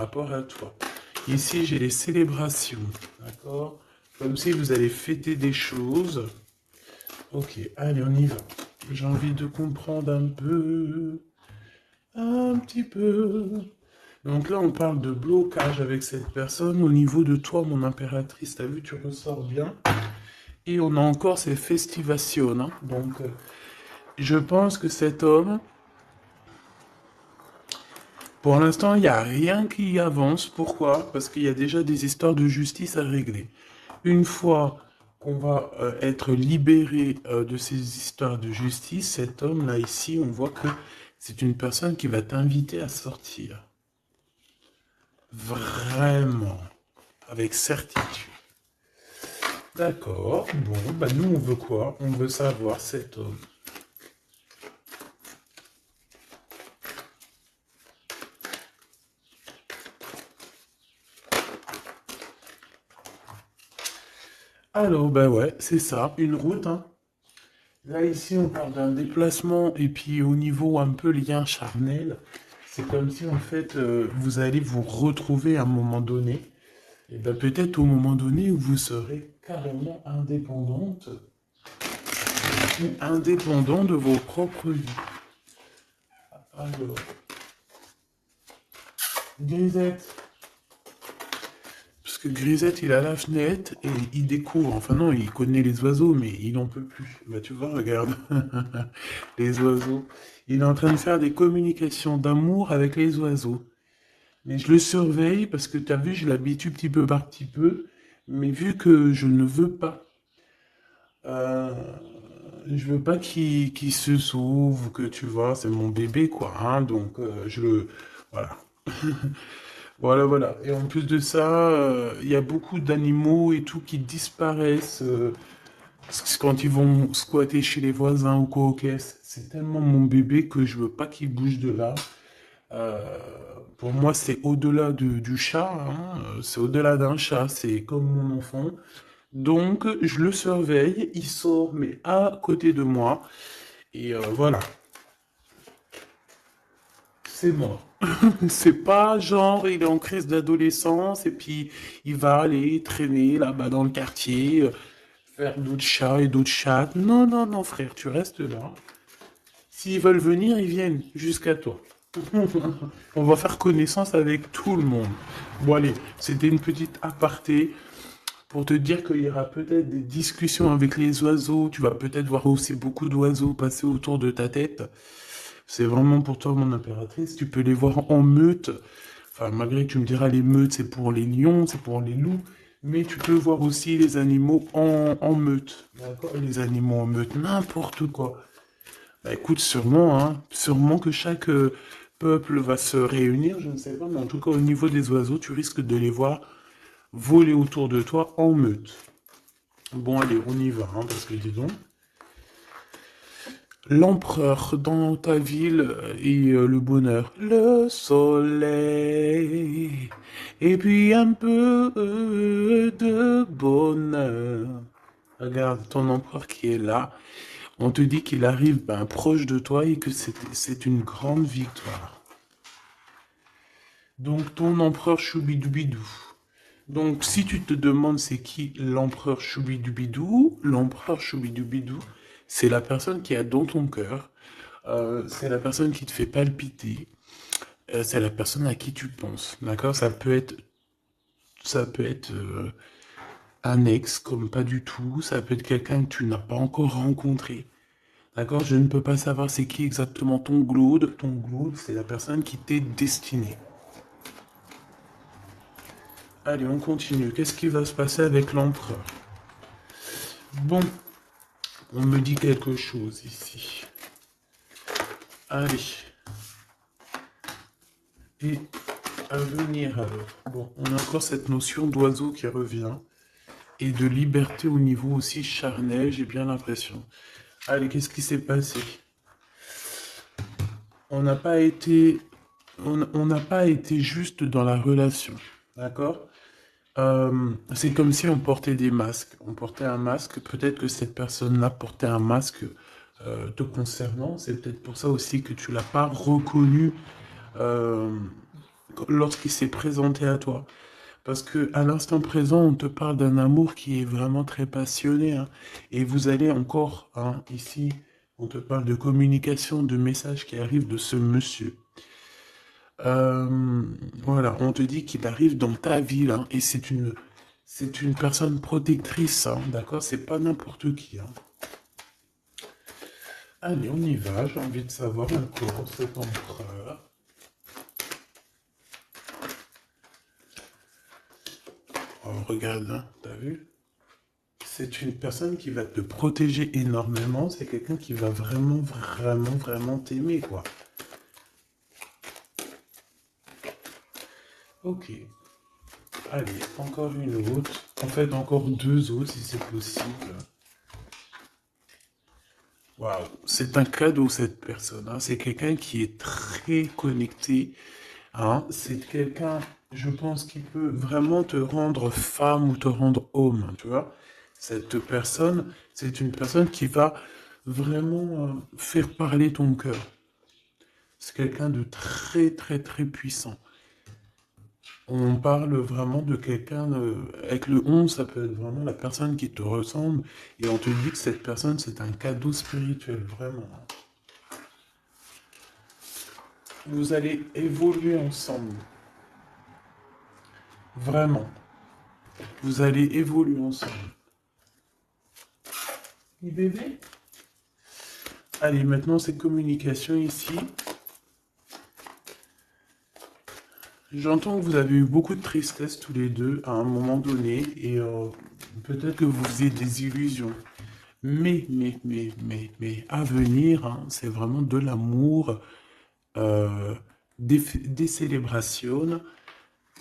rapport à toi. Ici, j'ai les célébrations, d'accord? Comme si vous allez fêter des choses. Ok, allez, on y va. J'ai envie de comprendre un petit peu. Donc là, on parle de blocage avec cette personne au niveau de toi, mon impératrice. T'as vu, tu ressors bien. Et on a encore ces festivations, hein. Donc, je pense que cet homme, pour l'instant, il n'y a rien qui avance. Pourquoi? Parce qu'il y a déjà des histoires de justice à régler. Une fois qu'on va être libéré de ces histoires de justice, cet homme-là ici, on voit que c'est une personne qui va t'inviter à sortir. Vraiment. Avec certitude. D'accord. Bon, bah nous, on veut quoi? On veut savoir cet homme. Alors, bah ouais, c'est ça, une route, hein. Là, ici, on parle d'un déplacement, et puis au niveau un peu lien charnel, c'est comme si, en fait, vous allez vous retrouver à un moment donné, et ben peut-être au moment donné où vous serez carrément indépendante, ou indépendant de vos propres vies. Alors, Grisette. Parce que Grisette, il a la fenêtre et il découvre. Enfin non, il connaît les oiseaux, mais il n'en peut plus. Bah tu vois, regarde. Les oiseaux. Il est en train de faire des communications d'amour avec les oiseaux. Mais je le surveille parce que tu as vu, je l'habitue petit peu par petit peu. Mais vu que je ne veux pas, euh, je veux pas qu'il se sauve, que tu vois, c'est mon bébé, quoi. Hein, donc je le... Voilà. Voilà, voilà. Et en plus de ça, il y a beaucoup d'animaux et tout qui disparaissent quand ils vont squatter chez les voisins ou quoi aux caisses. C'est tellement mon bébé que je veux pas qu'il bouge de là. Euh, pour moi, c'est au-delà du chat, hein. C'est au-delà d'un chat. C'est comme mon enfant. Donc, je le surveille. Il sort, mais à côté de moi. Et voilà. C'est mort. C'est pas genre il est en crise d'adolescence et puis il va aller traîner là-bas dans le quartier, faire d'autres chats et d'autres chattes. Non, non, non, frère, tu restes là. S'ils veulent venir, ils viennent jusqu'à toi. On va faire connaissance avec tout le monde. Bon, allez, c'était une petite aparté pour te dire qu'il y aura peut-être des discussions avec les oiseaux. Tu vas peut-être voir aussi beaucoup d'oiseaux passer autour de ta tête. C'est vraiment pour toi, mon impératrice. Tu peux les voir en meute. Enfin, malgré que tu me diras, les meutes, c'est pour les lions, c'est pour les loups. Mais tu peux voir aussi les animaux en meute. D'accord? Les animaux en meute, n'importe quoi. Bah écoute, sûrement, hein. Sûrement que chaque peuple va se réunir, je ne sais pas. Mais en tout cas, au niveau des oiseaux, tu risques de les voir voler autour de toi en meute. Bon, allez, on y va, hein, parce que dis donc. L'empereur dans ta ville et le bonheur. Le soleil. Et puis un peu de bonheur. Regarde ton empereur qui est là. On te dit qu'il arrive ben, proche de toi et que c'est une grande victoire. Donc ton empereur Choubidoubidou. Donc si tu te demandes c'est qui l'empereur Choubidoubidou, l'empereur Choubidoubidou, c'est la personne qui est dans ton cœur. C'est la personne qui te fait palpiter. C'est la personne à qui tu penses. D'accord? Ça peut être un ex comme pas du tout. Ça peut être quelqu'un que tu n'as pas encore rencontré. D'accord? Je ne peux pas savoir c'est qui exactement ton glaude. Ton glaude, c'est la personne qui t'est destinée. Allez, on continue. Qu'est-ce qui va se passer avec l'empereur? Bon, on me dit quelque chose ici. Allez. Et à venir alors. Bon, on a encore cette notion d'oiseau qui revient. Et de liberté au niveau aussi charnel, j'ai bien l'impression. Allez, qu'est-ce qui s'est passé? On n'a pas été, on n'a pas été juste dans la relation, d'accord? C'est comme si on portait des masques. On portait un masque. Peut-être que cette personne-là portait un masque te concernant. C'est peut-être pour ça aussi que tu l'as pas reconnu. euh, lorsqu'il s'est présenté à toi. Parce que à l'instant présent, on te parle d'un amour qui est vraiment très passionné, hein. Et vous allez encore, hein, ici, on te parle de communication, de messages qui arrivent de ce monsieur. Voilà, on te dit qu'il arrive dans ta ville, hein, et c'est une personne protectrice, hein, d'accord? C'est pas n'importe qui, hein. Allez, on y va. J'ai envie de savoir encore cet empereur. Oh, regarde, hein, t'as vu? C'est une personne qui va te protéger énormément. C'est quelqu'un qui va vraiment, vraiment, vraiment t'aimer, quoi. Ok. Allez, encore une autre. En fait, encore deux autres, si c'est possible. Waouh, c'est un cadeau, cette personne, hein. C'est quelqu'un qui est très connecté, hein. C'est quelqu'un, je pense, qui peut vraiment te rendre femme ou te rendre homme, tu vois. Cette personne, c'est une personne qui va vraiment faire parler ton cœur. C'est quelqu'un de très, très, très puissant. On parle vraiment de quelqu'un, avec le 11, ça peut être vraiment la personne qui te ressemble, et on te dit que cette personne, c'est un cadeau spirituel, vraiment. Vous allez évoluer ensemble, vraiment. Vous allez évoluer ensemble. Et bébé? Allez, maintenant, c'est communication ici. J'entends que vous avez eu beaucoup de tristesse tous les deux à un moment donné, et peut-être que vous faisiez des illusions. À venir, hein, c'est vraiment de l'amour, euh, des célébrations.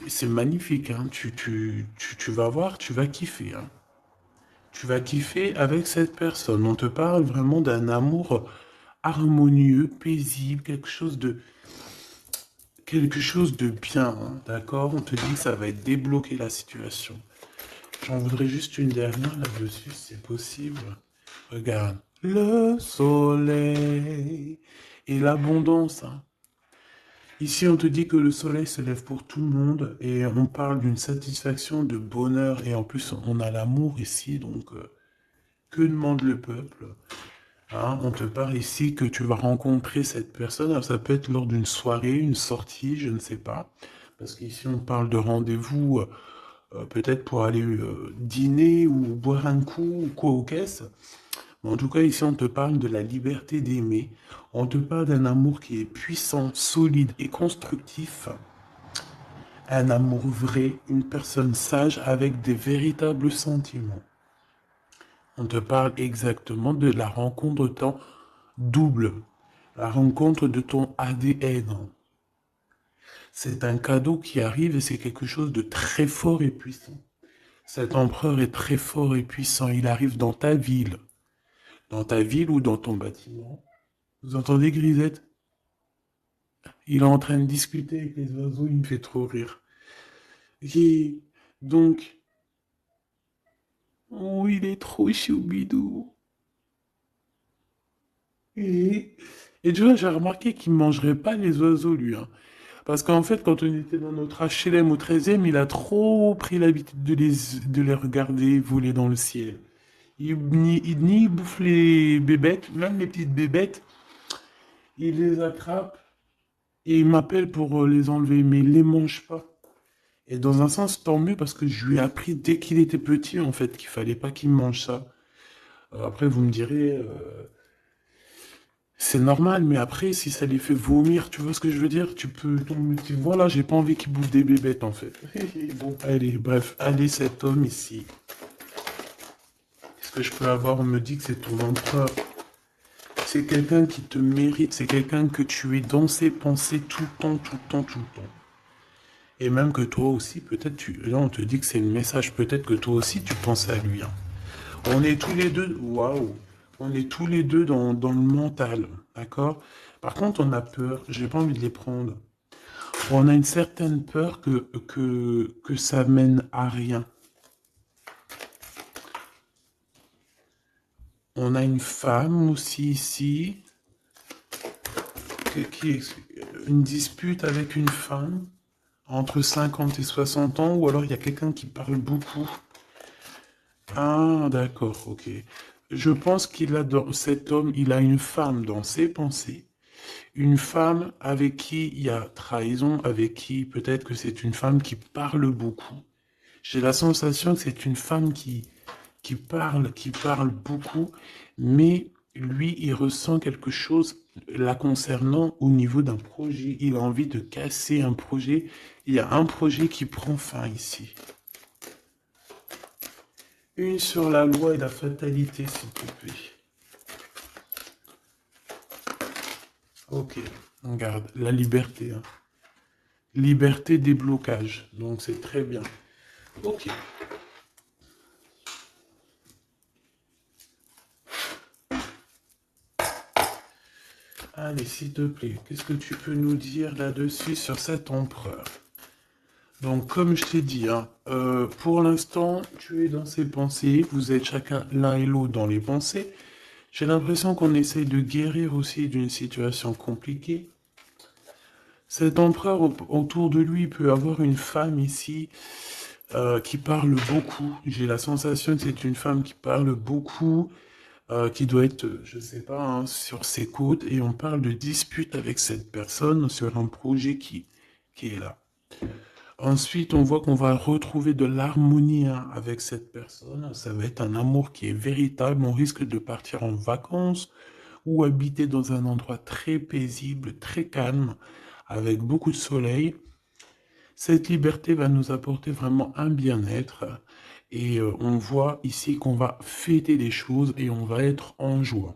C'est magnifique, hein. Tu vas voir, tu vas kiffer, hein. Tu vas kiffer avec cette personne. On te parle vraiment d'un amour harmonieux, paisible, quelque chose de bien, hein, d'accord? On te dit que ça va être débloquer la situation. J'en voudrais juste une dernière là-dessus, si c'est possible. Regarde. Le soleil et l'abondance, hein. Ici, on te dit que le soleil se lève pour tout le monde et on parle d'une satisfaction, de bonheur et en plus, on a l'amour ici, donc que demande le peuple? Hein, on te parle ici que tu vas rencontrer cette personne. Alors, ça peut être lors d'une soirée, une sortie, je ne sais pas. Parce qu'ici, on parle de rendez-vous, peut-être pour aller dîner ou boire un coup ou quoi aux caisses. En tout cas, ici, on te parle de la liberté d'aimer. On te parle d'un amour qui est puissant, solide et constructif. Un amour vrai, une personne sage avec des véritables sentiments. On te parle exactement de la rencontre de ton double, la rencontre de ton ADN. C'est un cadeau qui arrive et c'est quelque chose de très fort et puissant. Cet empereur est très fort et puissant. Il arrive dans ta ville ou dans ton bâtiment. Vous entendez, Grisette? Il est en train de discuter avec les oiseaux, il me fait trop rire. Et donc, oh, il est trop choubidou. Et, et tu vois, j'ai remarqué qu'il ne mangerait pas les oiseaux, lui, hein. Parce qu'en fait, quand on était dans notre HLM au 13e, il a trop pris l'habitude de les regarder voler dans le ciel. Ni il bouffe les bébêtes, même les petites bébêtes, il les attrape et il m'appelle pour les enlever, mais il les mange pas. Et dans un sens, tant mieux parce que je lui ai appris dès qu'il était petit, en fait, qu'il fallait pas qu'il mange ça. Après, vous me direz, c'est normal, mais après, si ça les fait vomir, tu vois ce que je veux dire? Tu peux, voilà, j'ai pas envie qu'il bouffe des bébêtes, en fait. Bon, allez, bref, allez, cet homme ici. Qu'est-ce que je peux avoir? On me dit que c'est ton empereur. C'est quelqu'un qui te mérite, c'est quelqu'un que tu es dans ses pensées tout le temps, tout le temps, tout le temps. Et même que toi aussi, peut-être, là, on te dit que c'est le message, peut-être que toi aussi, tu penses à lui, hein. On est tous les deux, waouh, on est tous les deux dans le mental, d'accord? Par contre, on a peur, j'ai pas envie de les prendre. On a une certaine peur que ça mène à rien. On a une femme aussi ici, qui est une dispute avec une femme. Entre 50 et 60 ans, ou alors il y a quelqu'un qui parle beaucoup. Ah, d'accord, ok. Je pense qu'il a dans cet homme, il a une femme dans ses pensées, une femme avec qui il y a trahison, avec qui peut-être que c'est une femme qui parle beaucoup. J'ai la sensation que c'est une femme qui parle beaucoup, mais lui, il ressent quelque chose la concernant au niveau d'un projet. Il a envie de casser un projet. Il y a un projet qui prend fin ici. Une sur la loi et la fatalité, s'il te plaît. Ok, on garde la liberté, hein. Liberté des blocages, donc c'est très bien. Ok. Allez, s'il te plaît, qu'est-ce que tu peux nous dire là-dessus sur cet empereur? Donc, comme je t'ai dit, hein, pour l'instant, tu es dans ses pensées, vous êtes chacun l'un et l'autre dans les pensées. J'ai l'impression qu'on essaye de guérir aussi d'une situation compliquée. Cet empereur autour de lui peut avoir une femme ici qui parle beaucoup. J'ai la sensation que c'est une femme qui parle beaucoup, qui doit être, je sais pas, hein, sur ses côtes. Et on parle de dispute avec cette personne sur un projet qui est là. Ensuite, on voit qu'on va retrouver de l'harmonie hein, avec cette personne. Ça va être un amour qui est véritable. On risque de partir en vacances ou habiter dans un endroit très paisible, très calme, avec beaucoup de soleil. Cette liberté va nous apporter vraiment un bien-être. Et on voit ici qu'on va fêter les choses et on va être en joie.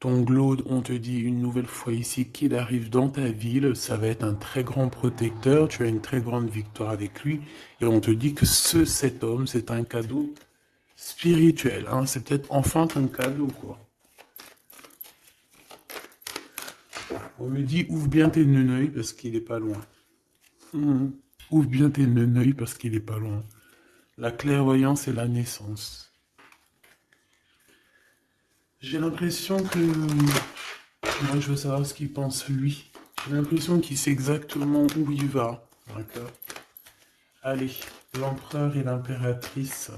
Ton Glaude, on te dit une nouvelle fois ici qu'il arrive dans ta ville, ça va être un très grand protecteur, tu as une très grande victoire avec lui, et on te dit que cet homme, c'est un cadeau spirituel, hein, c'est peut-être enfin un cadeau, quoi. On me dit, ouvre bien tes neneuils parce qu'il est pas loin. Mhm. Ouvre bien tes neneuils parce qu'il est pas loin. La clairvoyance et la naissance. J'ai l'impression que... Moi, je veux savoir ce qu'il pense lui. J'ai l'impression qu'il sait exactement où il va. D'accord. Allez, l'empereur et l'impératrice.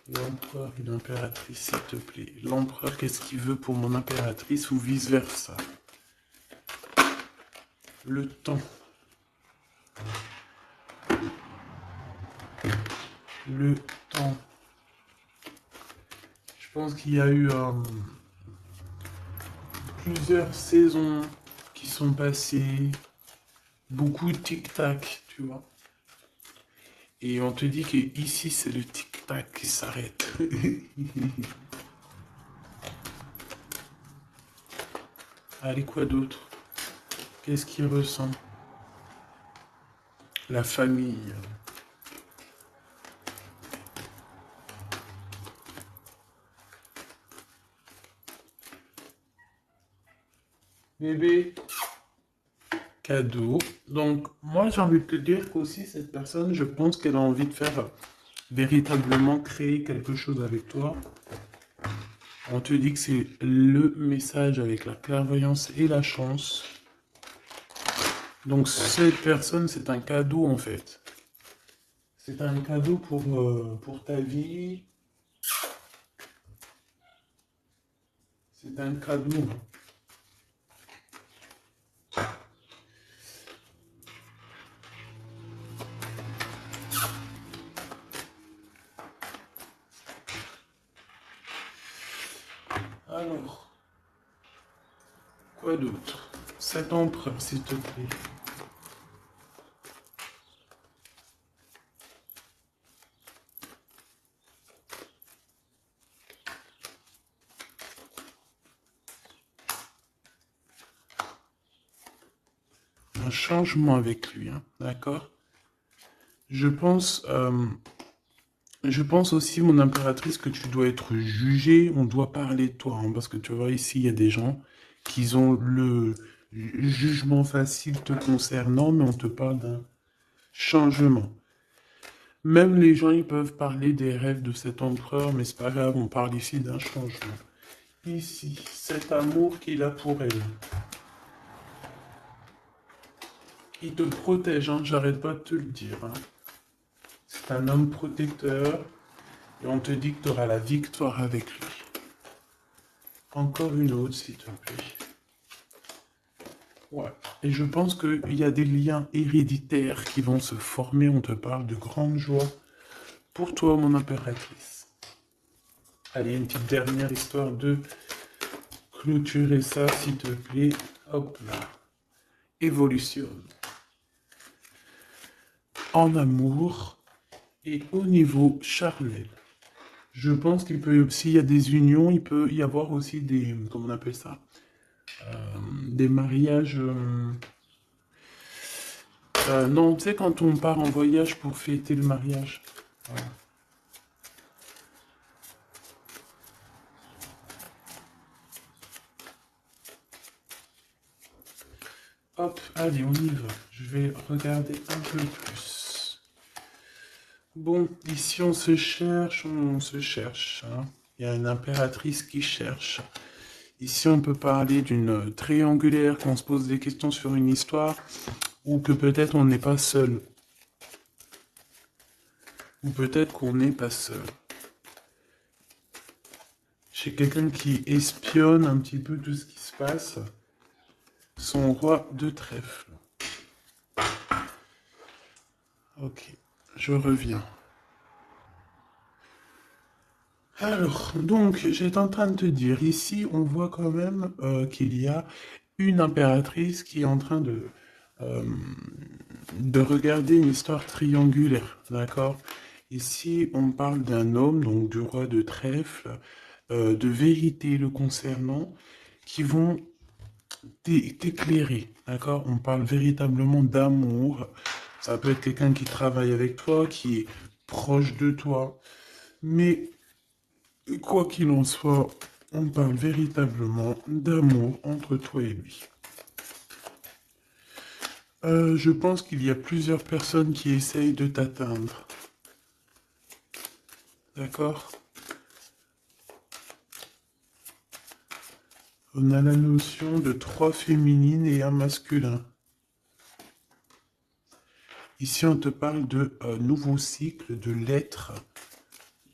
L'empereur et l'impératrice, s'il te plaît. L'empereur, qu'est-ce qu'il veut pour mon impératrice ou vice-versa? Le temps. Le temps. Je pense qu'il y a eu plusieurs saisons qui sont passées. Beaucoup de tic-tac, tu vois. Et on te dit que ici c'est le tic-tac qui s'arrête. Allez, quoi d'autre? Qu'est-ce qu'il ressent? La famille. Bébé. Cadeau. Donc, moi, j'ai envie de te dire qu'aussi, cette personne, je pense qu'elle a envie de faire véritablement créer quelque chose avec toi. On te dit que c'est le message avec la clairvoyance et la chance. Donc, cette personne, c'est un cadeau, en fait. C'est un cadeau pour ta vie. C'est un cadeau. Alors, quoi d'autre? Cet empereur, s'il te plaît. Un changement avec lui, hein, d'accord? Je pense, euh, je pense aussi, mon impératrice, que tu dois être jugée, on doit parler de toi, hein, parce que tu vois, ici, il y a des gens qui ont le jugement facile te concernant, mais on te parle d'un changement. Même les gens, ils peuvent parler des rêves de cet empereur, mais c'est pas grave, on parle ici d'un changement. Ici, cet amour qu'il a pour elle. Il te protège, hein, j'arrête pas de te le dire. Hein. C'est un homme protecteur et on te dit que tu auras la victoire avec lui. Encore une autre, s'il te plaît. Ouais. Et je pense qu'il y a des liens héréditaires qui vont se former. On te parle de grande joie pour toi, mon impératrice. Allez, une petite dernière histoire de clôturer ça, s'il te plaît. Hop là. Évolution. En amour et au niveau charnel. Je pense qu'il peut, s'il y a des unions, il peut y avoir aussi des, comment on appelle ça, des mariages. Non, tu sais, quand on part en voyage pour fêter le mariage. Voilà. Hop, allez, on y va. Je vais regarder un peu plus. Bon, ici on se cherche, hein. Il y a une impératrice qui cherche. Ici on peut parler d'une triangulaire, qu'on se pose des questions sur une histoire, ou que peut-être on n'est pas seul. Ou peut-être qu'on n'est pas seul. J'ai quelqu'un qui espionne un petit peu tout ce qui se passe. Son roi de trèfle. Ok, je reviens. Alors, donc, j'étais en train de te dire, ici, on voit quand même qu'il y a une impératrice qui est en train euh, de regarder une histoire triangulaire, d'accord? Ici, on parle d'un homme, donc du roi de trèfle, de vérité le concernant, qui vont t'éclairer, d'accord? On parle véritablement d'amour. Ça peut être quelqu'un qui travaille avec toi, qui est proche de toi. Mais quoi qu'il en soit, on parle véritablement d'amour entre toi et lui. Je pense qu'il y a plusieurs personnes qui essayent de t'atteindre. D'accord? On a la notion de 3 féminines et un masculin. Ici, on te parle de nouveau cycle, de l'être.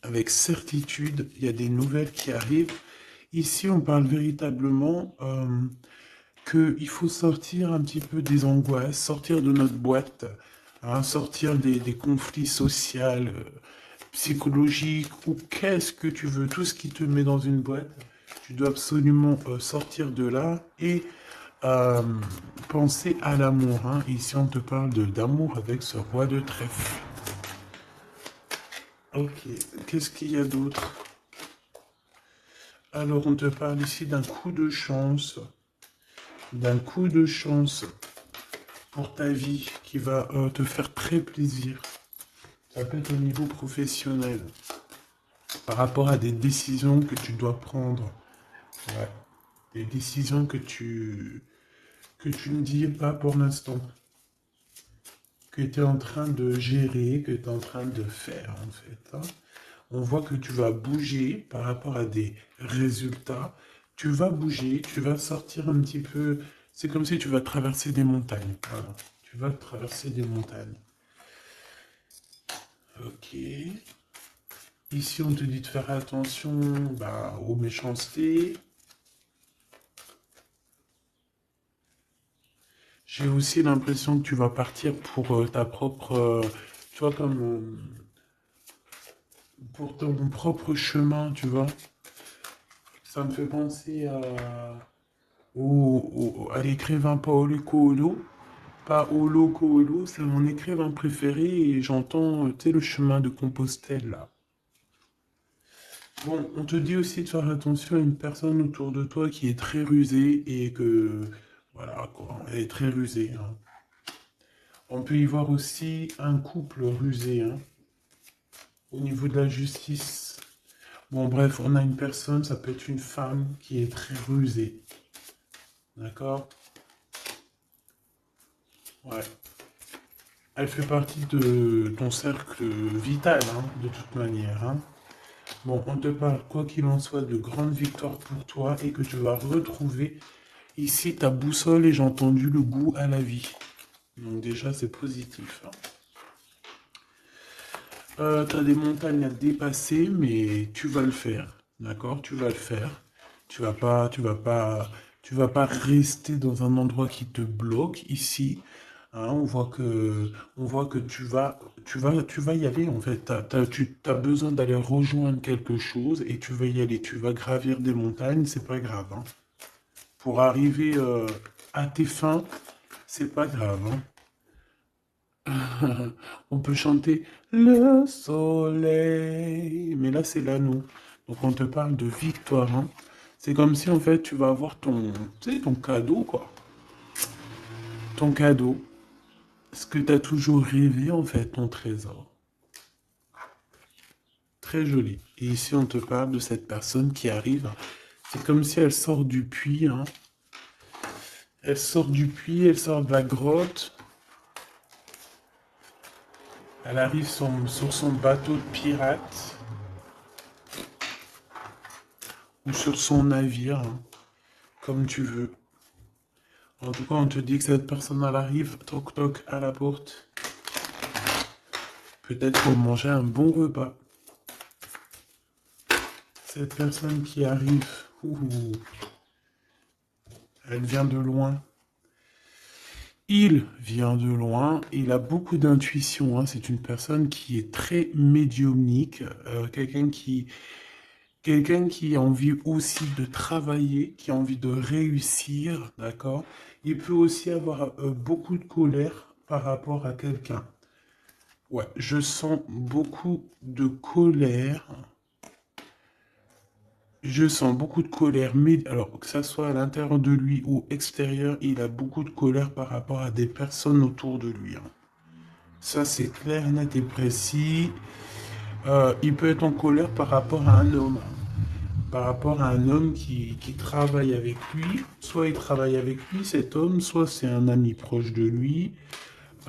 Avec certitude, il y a des nouvelles qui arrivent. Ici, on parle véritablement qu'il faut sortir un petit peu des angoisses, sortir de notre boîte, hein, sortir des conflits sociaux, psychologiques, ou qu'est-ce que tu veux, tout ce qui te met dans une boîte. Tu dois absolument sortir de là et euh, penser à l'amour. Hein. Ici, on te parle d'amour avec ce roi de trèfle. Ok, qu'est-ce qu'il y a d'autre? Alors, on te parle ici d'un coup de chance. D'un coup de chance pour ta vie qui va te faire très plaisir. Ça peut être au niveau professionnel. Par rapport à des décisions que tu dois prendre. Ouais. Des décisions que tu ne dis pas pour l'instant. Que tu es en train de gérer, que tu es en train de faire en fait. Hein. On voit que tu vas bouger par rapport à des résultats. Tu vas bouger, tu vas sortir un petit peu. C'est comme si tu vas traverser des montagnes. Voilà. Tu vas traverser des montagnes. Ok. Ici, on te dit de faire attention aux méchancetés. J'ai aussi l'impression que tu vas partir pour ta propre... tu vois, comme... pour ton propre chemin, tu vois. Ça me fait penser à l'écrivain Paolo Coelho. Paolo Coelho, c'est mon écrivain préféré et j'entends, tu sais, le chemin de Compostelle, là. Bon, on te dit aussi de faire attention à une personne autour de toi qui est très rusée et que, voilà, quoi, elle est très rusée. Hein. On peut y voir aussi un couple rusé, hein, au niveau de la justice. Bon, bref, on a une personne, ça peut être une femme qui est très rusée. D'accord? Ouais. Elle fait partie de ton cercle vital, hein, de toute manière. Hein. Bon, on te parle, quoi qu'il en soit, de grandes victoires pour toi et que tu vas retrouver ici ta boussole et j'ai entendu le goût à la vie. Donc déjà, c'est positif, hein. T'as des montagnes à dépasser, mais tu vas le faire, d'accord? Tu vas le faire. Tu vas pas rester dans un endroit qui te bloque ici. Hein, on voit que tu vas y aller en fait. Tu as besoin d'aller rejoindre quelque chose et tu vas y aller. Tu vas gravir des montagnes, c'est pas grave, hein. Pour arriver à tes fins, c'est pas grave, hein. On peut chanter le soleil, mais là c'est l'anneau. Donc on te parle de victoire, hein. C'est comme si en fait tu vas avoir ton, tu sais, ton cadeau quoi. Ton cadeau. Ce que tu as toujours rêvé en fait, ton trésor. Très joli. Et ici on te parle de cette personne qui arrive. C'est comme si elle sort du puits, hein. Elle sort du puits, elle sort de la grotte. Elle arrive sur son bateau de pirate ou sur son navire, hein, comme tu veux. En tout cas, on te dit que cette personne elle arrive, toc toc à la porte. Peut-être pour manger un bon repas. Cette personne qui arrive, ouh, elle vient de loin. Il vient de loin. Il a beaucoup d'intuition, hein. C'est une personne qui est très médiumnique, quelqu'un qui a envie aussi de travailler, qui a envie de réussir, d'accord? Il peut aussi avoir beaucoup de colère par rapport à quelqu'un. Ouais, je sens beaucoup de colère. Je sens beaucoup de colère, mais alors que ça soit à l'intérieur de lui ou extérieur, il a beaucoup de colère par rapport à des personnes autour de lui, hein. Ça, c'est clair, net et précis. Il peut être en colère par rapport à un homme, par rapport à un homme qui travaille avec lui. Soit il travaille avec lui, cet homme, soit c'est un ami proche de lui.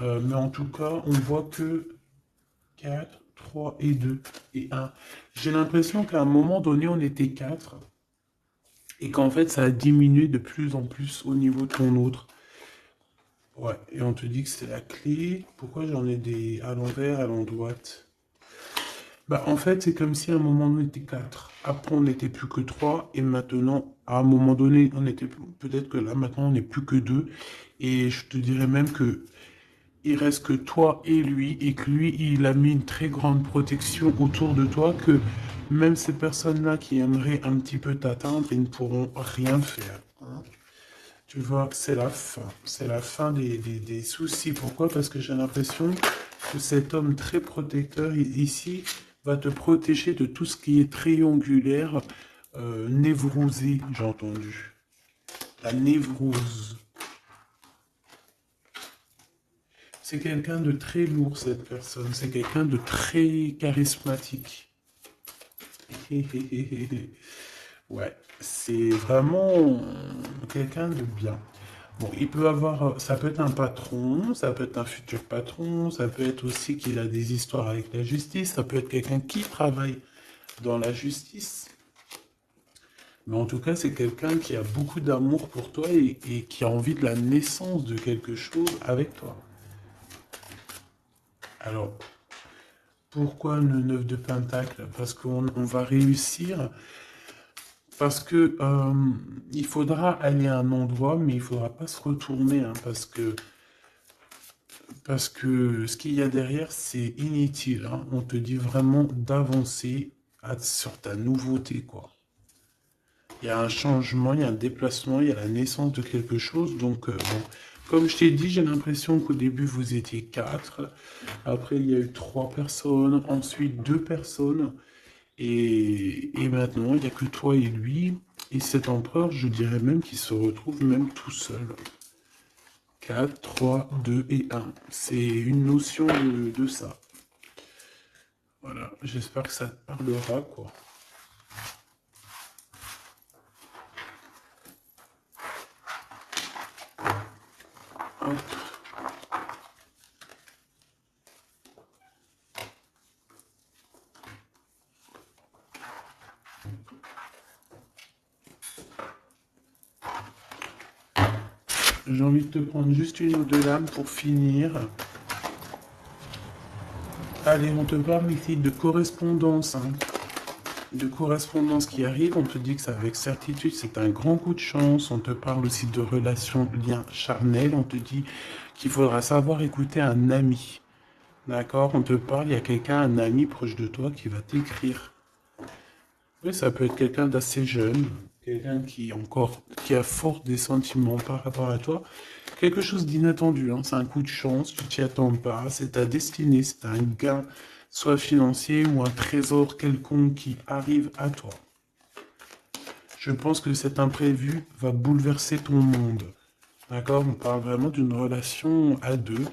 Mais en tout cas, on voit que 4, 3 et 2 et un. J'ai l'impression qu'à un moment donné, on était 4 et qu'en fait, ça a diminué de plus en plus au niveau de ton autre. Ouais, et on te dit que c'est la clé. Pourquoi j'en ai des à l'envers, à l'endroit? Bah, en fait, c'est comme si à un moment on était 4. Après, on n'était plus que 3. Et maintenant, à un moment donné, on était peut-être que là, maintenant, on n'est plus que 2. Et je te dirais même que il reste que toi et lui, et que lui, il a mis une très grande protection autour de toi, que même ces personnes-là qui aimeraient un petit peu t'atteindre, ils ne pourront rien faire, hein. Tu vois, c'est la fin des soucis. Pourquoi? Parce que j'ai l'impression que cet homme très protecteur ici va te protéger de tout ce qui est triangulaire, névrosé, j'ai entendu. La névrose. C'est quelqu'un de très lourd, cette personne. C'est quelqu'un de très charismatique. Ouais, c'est vraiment quelqu'un de bien. Bon, il peut avoir, ça peut être un patron, ça peut être un futur patron, ça peut être aussi qu'il a des histoires avec la justice, ça peut être quelqu'un qui travaille dans la justice. Mais en tout cas, c'est quelqu'un qui a beaucoup d'amour pour toi et qui a envie de la naissance de quelque chose avec toi. Alors, pourquoi le 9 de Pentacle? Parce qu'on va réussir, parce que il faudra aller à un endroit, mais il faudra pas se retourner, hein, parce que ce qu'il y a derrière, c'est inutile, hein. On te dit vraiment d'avancer sur ta nouveauté, quoi. Il y a un changement, il y a un déplacement, il y a la naissance de quelque chose. Donc, bon, comme je t'ai dit, j'ai l'impression qu'au début, vous étiez 4. Après, il y a eu 3 personnes. Ensuite, 2 personnes. Et maintenant, il n'y a que toi et lui. Et cet empereur, je dirais même qu'il se retrouve même tout seul. 4, 3, 2 et un. C'est une notion de ça. Voilà, j'espère que ça te parlera, quoi. Hop. J'ai envie de te prendre juste une ou deux lames pour finir. Allez, on te parle ici de correspondance, hein. De correspondance qui arrive, on te dit que c'est avec certitude, c'est un grand coup de chance. On te parle aussi de relations, liens charnels. On te dit qu'il faudra savoir écouter un ami. D'accord? On te parle, il y a quelqu'un, un ami proche de toi qui va t'écrire. Oui, ça peut être quelqu'un d'assez jeune, quelqu'un qui encore, qui a fort des sentiments par rapport à toi. Quelque chose d'inattendu, hein. C'est un coup de chance, tu t'y attends pas, c'est ta destinée, c'est un gain, soit financier ou un trésor quelconque qui arrive à toi. Je pense que cet imprévu va bouleverser ton monde. D'accord? On parle vraiment d'une relation à deux.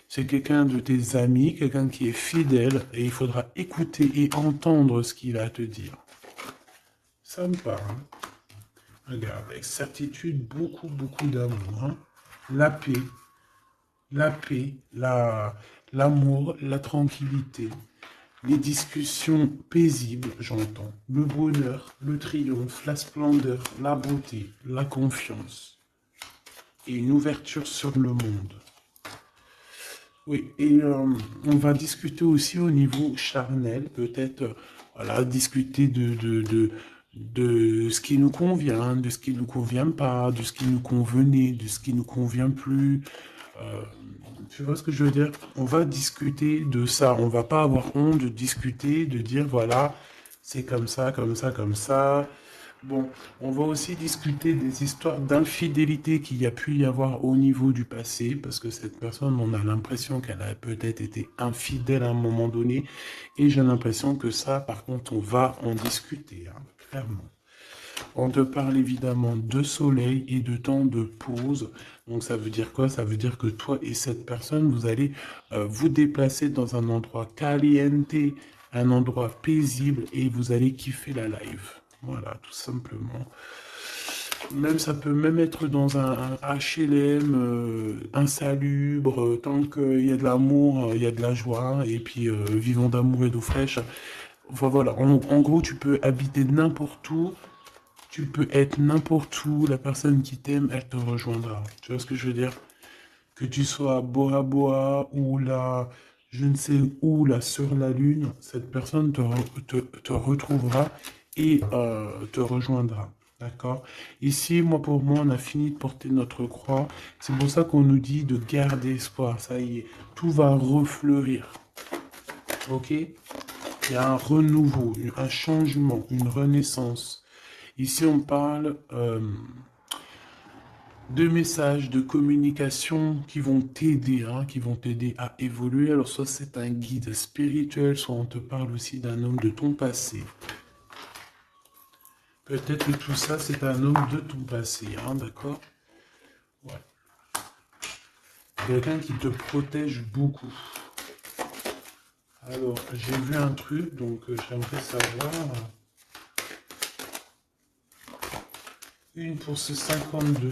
C'est quelqu'un de tes amis, quelqu'un qui est fidèle, et il faudra écouter et entendre ce qu'il a à te dire. Ça me parle. Regarde, avec certitude, beaucoup, beaucoup d'amour, hein. La paix, l'amour, la tranquillité, les discussions paisibles, j'entends, le bonheur, le triomphe, la splendeur, la beauté, la confiance et une ouverture sur le monde. Oui, et on va discuter aussi au niveau charnel, peut-être, voilà, discuter de ce qui nous convient, de ce qui nous convient pas, de ce qui nous convenait, de ce qui nous convient plus. Euh, Tu vois ce que je veux dire? On va discuter de ça. On va pas avoir honte de discuter, de dire voilà, c'est comme ça, comme ça, comme ça. Bon, on va aussi discuter des histoires d'infidélité qu'il y a pu y avoir au niveau du passé, parce que cette personne, on a l'impression qu'elle a peut-être été infidèle à un moment donné, et j'ai l'impression que ça, par contre, on va en discuter, hein, clairement. On te parle évidemment de soleil et de temps de pause. Donc ça veut dire quoi? Ça veut dire que toi et cette personne, vous allez vous déplacer dans un endroit caliente, un endroit paisible et vous allez kiffer la live. Voilà, tout simplement. Même ça peut même être dans un HLM insalubre, tant qu'il y a de l'amour, il y a de la joie, et puis vivons d'amour et d'eau fraîche. Enfin, voilà, en gros, tu peux habiter n'importe où, tu peux être n'importe où, la personne qui t'aime, elle te rejoindra. Tu vois ce que je veux dire? Que tu sois à Bora Bora ou là, je ne sais où, là, sur la Lune, cette personne te retrouvera et te rejoindra. D'accord? Ici, moi, pour moi, on a fini de porter notre croix. C'est pour ça qu'on nous dit de garder espoir. Ça y est, tout va refleurir. Ok? Il y a un renouveau, un changement, une renaissance. Ici, on parle de messages, de communication qui vont t'aider, hein, qui vont t'aider à évoluer. Alors, soit c'est un guide spirituel, soit on te parle aussi d'un homme de ton passé. Peut-être que tout ça, c'est un homme de ton passé, hein, d'accord? Ouais. Quelqu'un qui te protège beaucoup. Alors, j'ai vu un truc, donc j'aimerais savoir. Une pour ce 52.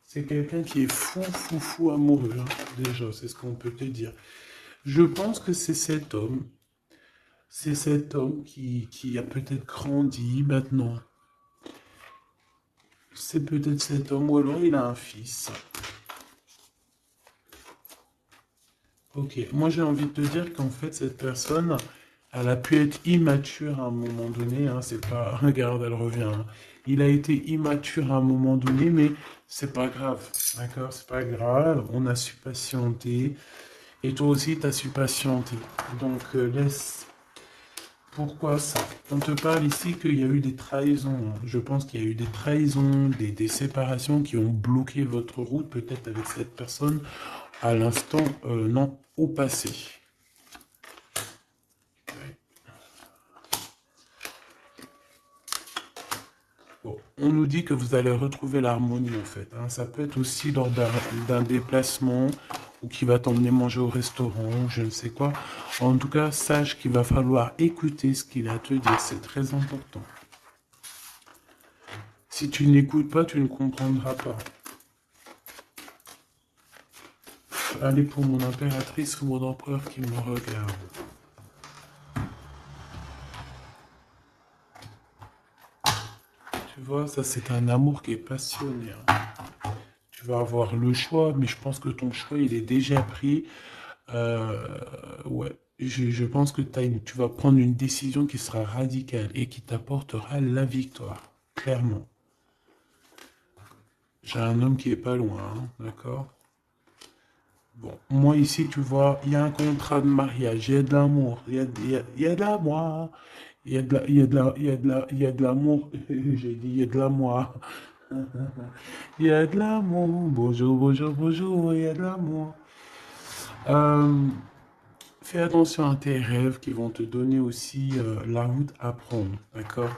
C'est quelqu'un qui est fou, fou, fou amoureux, hein, déjà, c'est ce qu'on peut te dire. Je pense que c'est cet homme. C'est cet homme qui a peut-être grandi maintenant. C'est peut-être cet homme, ou alors il a un fils. Ok, moi j'ai envie de te dire qu'en fait cette personne, elle a pu être immature à un moment donné, hein, c'est pas, regarde, elle revient, hein. Il a été immature à un moment donné, mais c'est pas grave, d'accord, c'est pas grave, on a su patienter, et toi aussi t'as su patienter, donc laisse. Pourquoi ça? On te parle ici qu'il y a eu des trahisons. Je pense qu'il y a eu des trahisons, des séparations qui ont bloqué votre route, peut-être avec cette personne, à l'instant, non, au passé. Bon, on nous dit que vous allez retrouver l'harmonie en fait, hein. Ça peut être aussi lors d'un déplacement ou qui va t'emmener manger au restaurant ou je ne sais quoi. En tout cas, sache qu'il va falloir écouter ce qu'il a à te dire. C'est très important. Si tu n'écoutes pas, tu ne comprendras pas. Allez pour mon impératrice ou mon empereur qui me regarde. Tu vois, ça c'est un amour qui est passionné, hein. tu vas avoir le choix, mais je pense que ton choix, il est déjà pris. Ouais, je pense que tu vas prendre une décision qui sera radicale et qui t'apportera la victoire, clairement. J'ai un homme qui est pas loin, hein, d'accord? Bon, moi ici, tu vois, il y a un contrat de mariage, il y a de l'amour, il y a de l'amour, il y a de l'amour, j'ai dit, il y a de l'amour, il y a de l'amour, bonjour, bonjour, bonjour, il y a de l'amour. Euh, Fais attention à tes rêves qui vont te donner aussi la route à prendre, d'accord?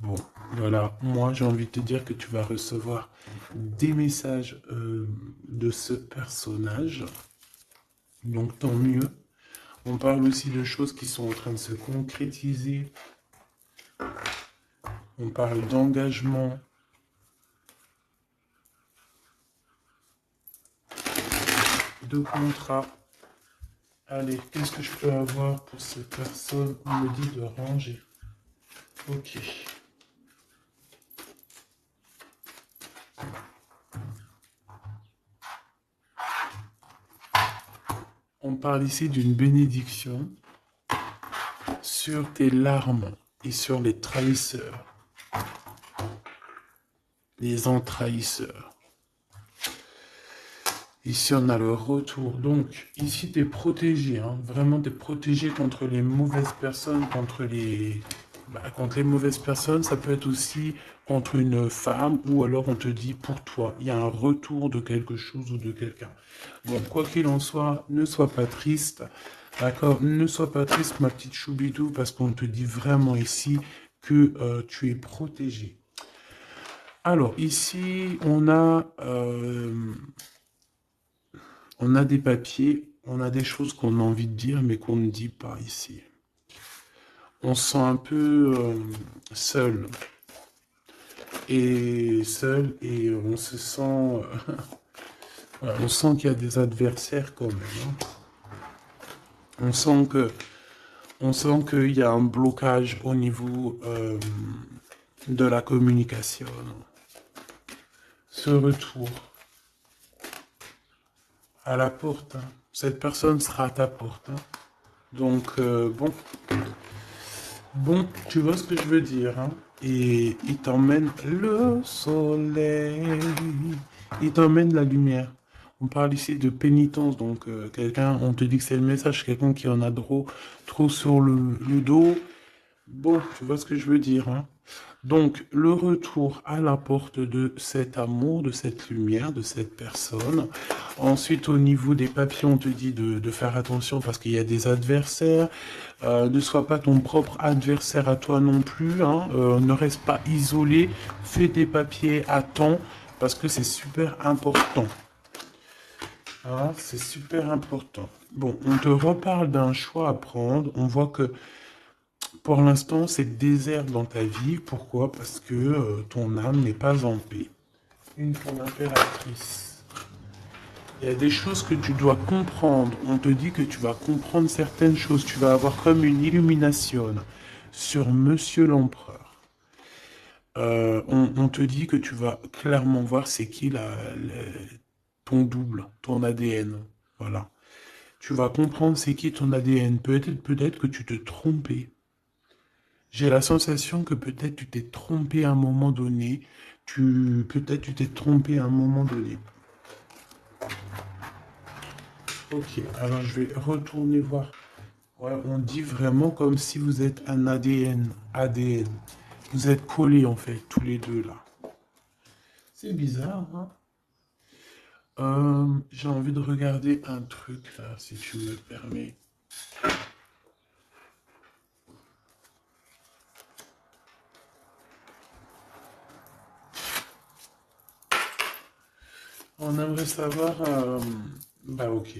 Bon, voilà, moi j'ai envie de te dire que tu vas recevoir des messages de ce personnage, donc tant mieux. On parle aussi de choses qui sont en train de se concrétiser. On parle d'engagement, de contrat. Allez, qu'est-ce que je peux avoir pour cette personne? On me dit de ranger. Ok. On parle ici d'une bénédiction sur tes larmes et sur les trahisseurs, les entrahisseurs. Ici, on a le retour. Donc, ici, tu es protégé. Hein. Vraiment, tu es protégé contre les mauvaises personnes, contre les mauvaises personnes. Ça peut être aussi contre une femme ou alors on te dit pour toi. Il y a un retour de quelque chose ou de quelqu'un. Bon, quoi qu'il en soit, ne sois pas triste. D'accord? Ne sois pas triste, ma petite choubidou, parce qu'on te dit vraiment ici que tu es protégé. Alors, ici, on a des papiers, on a des choses qu'on a envie de dire, mais qu'on ne dit pas ici. On se sent un peu seul. Et on se sent... voilà, on sent qu'il y a des adversaires quand même. Hein. On sent qu'il y a un blocage au niveau de la communication. Ce retour à la porte. Hein. Cette personne sera à ta porte. Hein. Donc, bon, tu vois ce que je veux dire. Hein. Et il t'emmène le soleil. Il t'emmène la lumière. On parle ici de pénitence. Donc, quelqu'un, on te dit que c'est le message, quelqu'un qui en a trop sur le dos. Bon, tu vois ce que je veux dire. Hein. Donc, le retour à la porte de cet amour, de cette lumière, de cette personne. Ensuite, au niveau des papiers, on te dit de faire attention parce qu'il y a des adversaires. Ne sois pas ton propre adversaire à toi non plus. Hein. Ne reste pas isolé. Fais tes papiers à temps parce que c'est super important. Ah, c'est super important. Bon, on te reparle d'un choix à prendre. On voit que pour l'instant, c'est désert dans ta vie. Pourquoi? Parce que ton âme n'est pas en paix. Une femme impératrice. Il y a des choses que tu dois comprendre. On te dit que tu vas comprendre certaines choses. Tu vas avoir comme une illumination sur Monsieur l'Empereur. On te dit que tu vas clairement voir c'est qui ton double, ton ADN. Voilà. Tu vas comprendre c'est qui ton ADN. Peut-être que tu te trompais. J'ai la sensation que peut-être tu t'es trompé à un moment donné. Peut-être tu t'es trompé à un moment donné. Ok, alors je vais retourner voir. Ouais, on dit vraiment comme si vous êtes un ADN. ADN. Vous êtes collés en fait, tous les deux là. C'est bizarre, hein? J'ai envie de regarder un truc là, si tu me permets. On aimerait savoir, bah ok,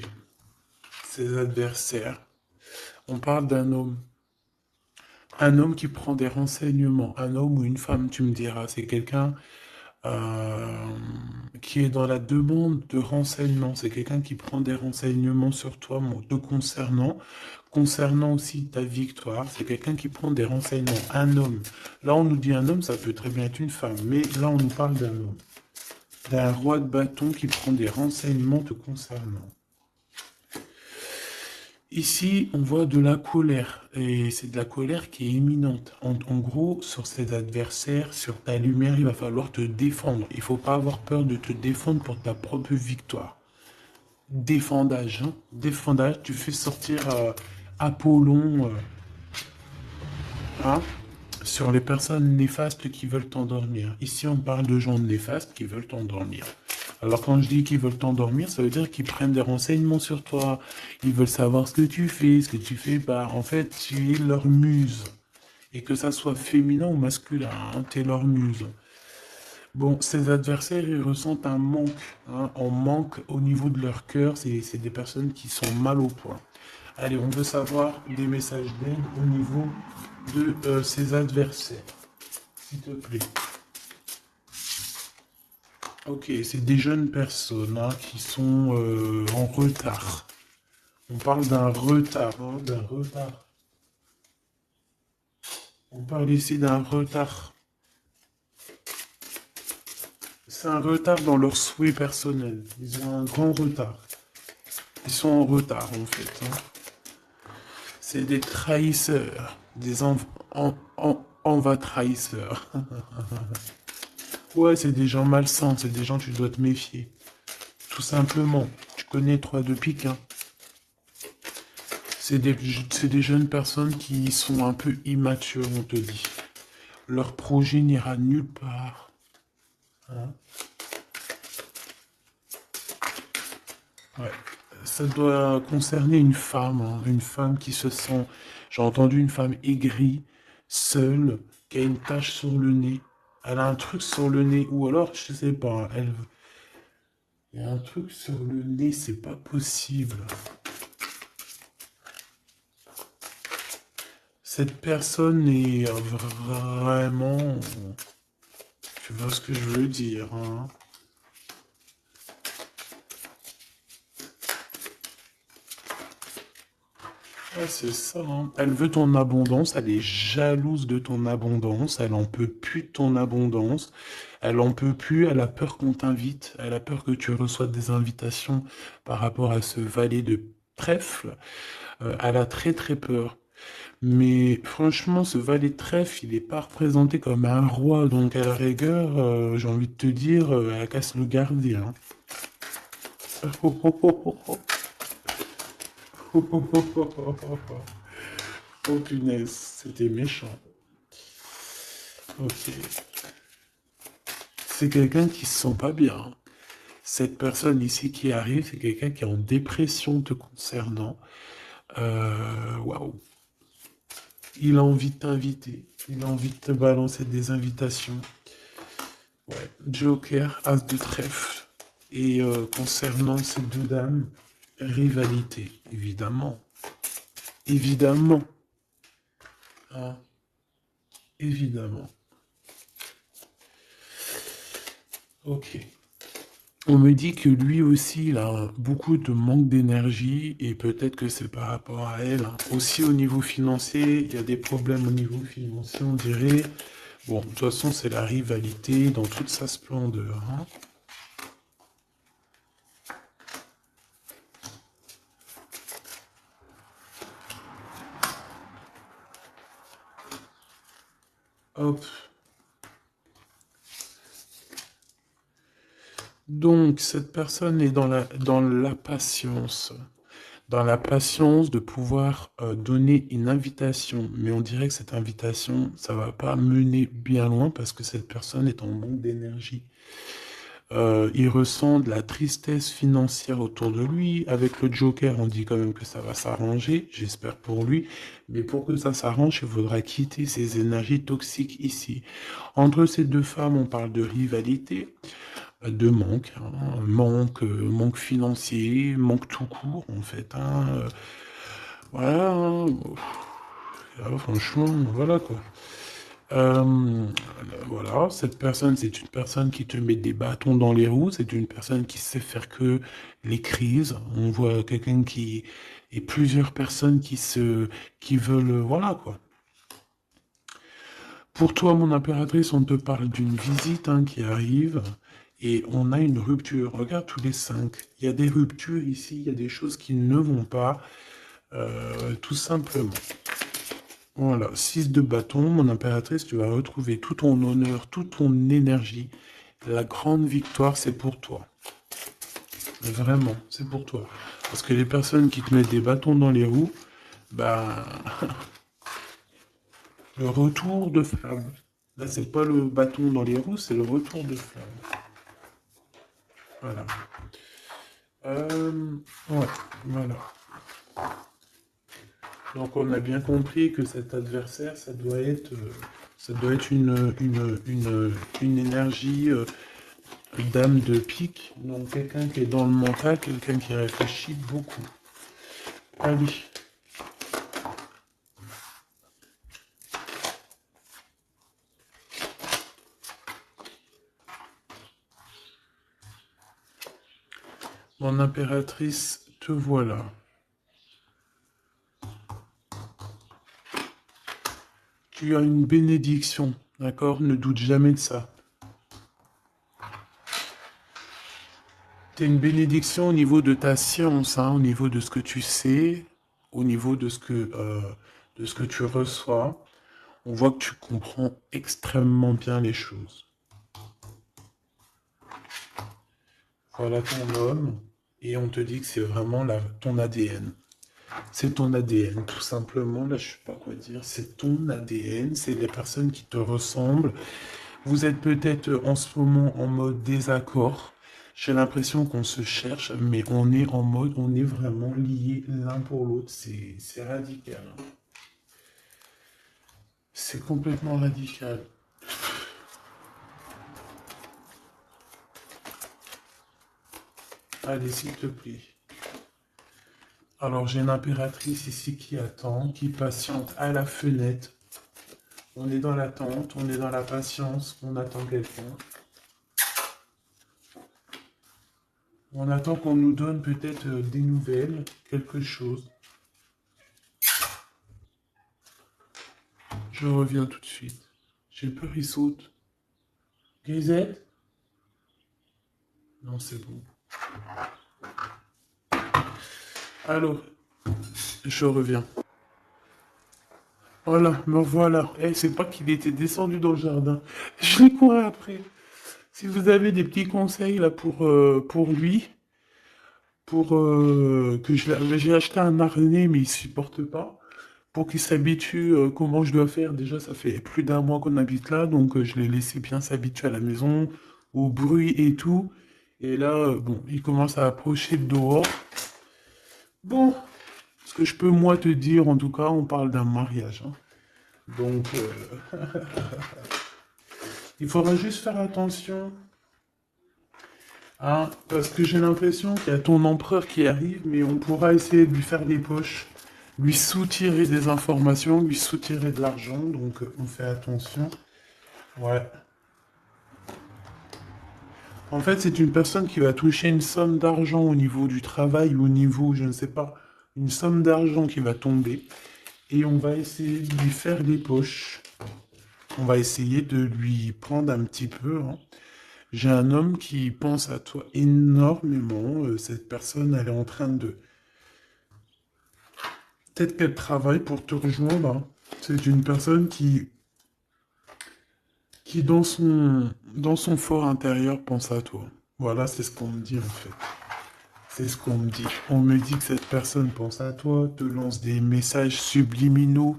ses adversaires. On parle d'un homme. Un homme qui prend des renseignements. Un homme ou une femme, tu me diras. C'est quelqu'un euh, qui est dans la demande de renseignements. C'est quelqu'un qui prend des renseignements sur toi, te concernant aussi ta victoire. C'est quelqu'un qui prend des renseignements. Un homme. Là, on nous dit un homme, ça peut très bien être une femme. Mais là, on nous parle d'un homme. d'un roi de bâton qui prend des renseignements te concernant. Ici, on voit de la colère, et c'est de la colère qui est imminente. En gros, sur ses adversaires, sur ta lumière, il va falloir te défendre. Il faut pas avoir peur de te défendre pour ta propre victoire. Défendage, hein. Défendage, tu fais sortir Apollon, hein, sur les personnes néfastes qui veulent t'endormir. Ici, on parle de gens néfastes qui veulent t'endormir. Alors quand je dis qu'ils veulent t'endormir, ça veut dire qu'ils prennent des renseignements sur toi. Ils veulent savoir ce que tu fais, ce que tu fais pas. En fait, tu es leur muse. Et que ça soit féminin ou masculin, hein, tu es leur muse. Bon, ces adversaires, ils ressentent un manque, hein, un manque au niveau de leur cœur. C'est des personnes qui sont mal au point. Allez, on veut savoir des messages d'aide au niveau de ces adversaires. S'il te plaît. Ok, c'est des jeunes personnes, hein, qui sont en retard. On parle d'un retard, hein, d'un retard. On parle ici d'un retard. C'est un retard dans leurs souhaits personnels. Ils ont un grand retard. Ils sont en retard, en fait, hein. C'est des trahisseurs, des enva trahisseurs. Ouais, c'est des gens malsains, c'est des gens tu dois te méfier. Tout simplement. Tu connais 3 de pique, hein. C'est des jeunes personnes qui sont un peu immatures, on te dit. Leur projet n'ira nulle part, hein. Ouais. Ça doit concerner une femme, hein, une femme qui se sent, j'ai entendu une femme aigrie, seule, qui a une tache sur le nez. Elle a un truc sur le nez, ou alors, je sais pas, il y a un truc sur le nez, c'est pas possible. Cette personne est vraiment, tu vois ce que je veux dire, hein. Ouais, c'est ça, hein. Elle veut ton abondance, elle est jalouse de ton abondance, elle en peut plus de ton abondance, elle en peut plus, elle a peur qu'on t'invite, elle a peur que tu reçoives des invitations par rapport à ce valet de trèfle. Elle a très très peur. Mais franchement, ce valet de trèfle, il n'est pas représenté comme un roi, donc à la rigueur, j'ai envie de te dire, elle casse le gardien. Oh punaise, c'était méchant. Ok. C'est quelqu'un qui se sent pas bien. Cette personne ici qui arrive, c'est quelqu'un qui est en dépression te concernant. Waouh. Il a envie de t'inviter. Il a envie de te balancer des invitations. Ouais. Joker, As de trèfle. Et concernant ces deux dames, rivalité, évidemment. Évidemment. Hein, évidemment. Ok. On me dit que lui aussi, il a beaucoup de manque d'énergie et peut-être que c'est par rapport à elle, hein. Aussi au niveau financier, il y a des problèmes au niveau financier, on dirait. Bon, de toute façon, c'est la rivalité dans toute sa splendeur, hein. Hop. Donc, cette personne est dans la patience. Dans la patience de pouvoir donner une invitation. Mais on dirait que cette invitation, ça va pas mener bien loin parce que cette personne est en manque d'énergie. Il ressent de la tristesse financière autour de lui. Avec le Joker, on dit quand même que ça va s'arranger, j'espère pour lui. Mais pour que ça s'arrange, il faudra quitter ces énergies toxiques ici. Entre ces deux femmes, on parle de rivalité, de manque, hein. Manque financier, manque tout court, en fait, hein. Voilà, hein. Ah, franchement, voilà quoi. Euh, voilà, cette personne, c'est une personne qui te met des bâtons dans les roues, c'est une personne qui sait faire que les crises. On voit quelqu'un qui et plusieurs personnes qui veulent, voilà quoi. Pour toi, mon impératrice, on te parle d'une visite, hein, qui arrive, Et on a une rupture. Regarde tous les 5. Il y a des ruptures ici, il y a des choses qui ne vont pas, tout simplement. Voilà, 6 de bâton, mon impératrice, tu vas retrouver tout ton honneur, toute ton énergie. La grande victoire, c'est pour toi. Vraiment, c'est pour toi. Parce que les personnes qui te mettent des bâtons dans les roues, ben, le retour de flamme. Là, c'est pas le bâton dans les roues, c'est le retour de flamme. Voilà. Ouais, voilà. Donc on a bien compris que cet adversaire, ça doit être une énergie dame de pique, donc quelqu'un qui est dans le mental, quelqu'un qui réfléchit beaucoup. Allez. Mon impératrice, te voilà. Tu as une bénédiction, d'accord? Ne doute jamais de ça. Tu as une bénédiction au niveau de ta science, hein, au niveau de ce que tu sais, au niveau de ce que tu reçois. On voit que tu comprends extrêmement bien les choses. Voilà ton homme, et on te dit que c'est vraiment ton ADN. C'est ton ADN, tout simplement. Là, je ne sais pas quoi dire. C'est ton ADN, c'est les personnes qui te ressemblent. Vous êtes peut-être en ce moment en mode désaccord. J'ai l'impression qu'on se cherche, mais on est en mode, on est vraiment liés l'un pour l'autre. C'est radical, hein. C'est complètement radical. Allez, s'il te plaît. Alors, j'ai une impératrice ici qui attend, qui patiente à la fenêtre. On est dans l'attente, on est dans la patience, on attend quelqu'un. On attend qu'on nous donne peut-être des nouvelles, quelque chose. Je reviens tout de suite. J'ai peur, il saute. Grisette? Non, c'est bon. Alors, je reviens. Voilà, me voilà. Eh, c'est pas qu'il était descendu dans le jardin. Je l'ai couru après. Si vous avez des petits conseils là pour lui, j'ai acheté un harnais mais il supporte pas. Pour qu'il s'habitue, comment je dois faire. Déjà, ça fait plus d'un mois qu'on habite là, donc je l'ai laissé bien s'habituer à la maison, au bruit et tout. Et là, bon, il commence à approcher de dehors. Bon, ce que je peux moi te dire, en tout cas, on parle d'un mariage, hein. Donc, il faudra juste faire attention, hein, parce que j'ai l'impression qu'il y a ton empereur qui arrive, mais on pourra essayer de lui faire des poches, lui soutirer des informations, lui soutirer de l'argent, donc on fait attention. Ouais. En fait, c'est une personne qui va toucher une somme d'argent au niveau du travail ou au niveau, je ne sais pas, une somme d'argent qui va tomber. Et on va essayer de lui faire les poches. On va essayer de lui prendre un petit peu, hein. J'ai un homme qui pense à toi énormément. Cette personne, elle est en train de... Peut-être qu'elle travaille pour te rejoindre, hein. C'est une personne qui dans son fort intérieur, pense à toi. Voilà, c'est ce qu'on me dit en fait. C'est ce qu'on me dit. On me dit que cette personne pense à toi, te lance des messages subliminaux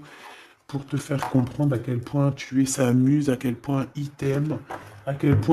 pour te faire comprendre à quel point tu es sa muse, à quel point il t'aime, à quel point